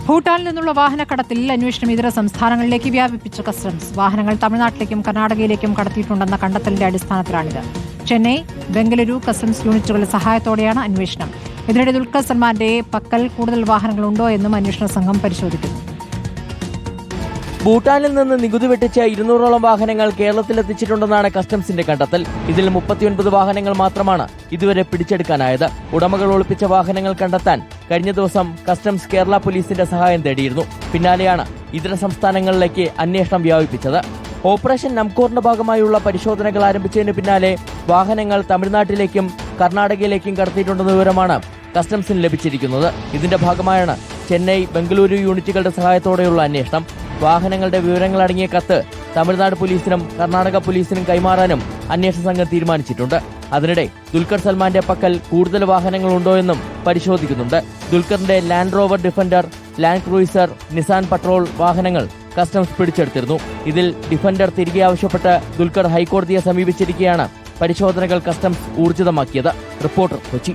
ഭൂട്ടാനിൽ നിന്നുള്ള വാഹനക്കടത്തിൽ അന്വേഷണം ഇതര സംസ്ഥാനങ്ങളിലേക്ക് വ്യാപിപ്പിച്ച കസ്റ്റംസ്. വാഹനങ്ങൾ തമിഴ്നാട്ടിലേക്കും കർണാടകയിലേക്കും കടത്തിയിട്ടുണ്ടെന്ന കണ്ടെത്തലിന്റെ അടിസ്ഥാനത്തിലാണിത്. ചെന്നൈ, ബംഗളൂരു കസ്റ്റംസ് യൂണിറ്റുകളുടെ സഹായത്തോടെയാണ് അന്വേഷണം. ഇതിനിടെ ദുൽഖർ സൽമാന്റെ പക്കൽ കൂടുതൽ വാഹനങ്ങളുണ്ടോ എന്നും അന്വേഷണ സംഘം പരിശോധിക്കുന്നു. ഭൂട്ടാനിൽ നിന്ന് നികുതി വെട്ടിച്ച 200ഓളം വാഹനങ്ങൾ കേരളത്തിലെത്തിച്ചിട്ടുണ്ടെന്നാണ് കസ്റ്റംസിന്റെ കണ്ടെത്തൽ. ഇതിൽ 39 വാഹനങ്ങൾ മാത്രമാണ് ഇതുവരെ പിടിച്ചെടുക്കാനായത്. ഉടമകൾ ഒളിപ്പിച്ച വാഹനങ്ങൾ കണ്ടെത്താൻ കഴിഞ്ഞ ദിവസം കസ്റ്റംസ് കേരള പോലീസിന്റെ സഹായം തേടിയിരുന്നു. പിന്നാലെയാണ് ഇതര സംസ്ഥാനങ്ങളിലേക്ക് അന്വേഷണം വ്യാപിപ്പിച്ചത്. ഓപ്പറേഷൻ നംകോറിന്റെ ഭാഗമായുള്ള പരിശോധനകൾ ആരംഭിച്ചതിന് പിന്നാലെ വാഹനങ്ങൾ തമിഴ്നാട്ടിലേക്കും കർണാടകയിലേക്കും കടത്തിയിട്ടുണ്ടെന്ന വിവരമാണ് കസ്റ്റംസിന് ലഭിച്ചിരിക്കുന്നത്. ഇതിന്റെ ഭാഗമായാണ് ചെന്നൈ, ബംഗളൂരു യൂണിറ്റുകളുടെ സഹായത്തോടെയുള്ള അന്വേഷണം. വാഹനങ്ങളുടെ വിവരങ്ങളടങ്ങിയ കത്ത് തമിഴ്നാട് പോലീസിനും കർണാടക പോലീസിനും കൈമാറാനും അന്വേഷണ സംഘം തീരുമാനിച്ചിട്ടുണ്ട്. അതിനിടെ ദുൽഖർ സൽമാന്റെ പക്കൽ കൂടുതൽ വാഹനങ്ങളുണ്ടോ എന്നും പരിശോധിക്കുന്നുണ്ട്. ദുൽഖറിന്റെ Land Rover Defender, Land Cruiser, Nissan Patrol വാഹനങ്ങൾ കസ്റ്റംസ് പിടിച്ചെടുത്തിരുന്നു. ഇതിൽ ഡിഫൻഡർ തിരികെ ആവശ്യപ്പെട്ട് ദുൽഖർ ഹൈക്കോടതിയെ സമീപിച്ചിരിക്കെയാണ് പരിശോധനകൾ കസ്റ്റംസ് ഊർജിതമാക്കിയത്. റിപ്പോർട്ടർ, കൊച്ചി.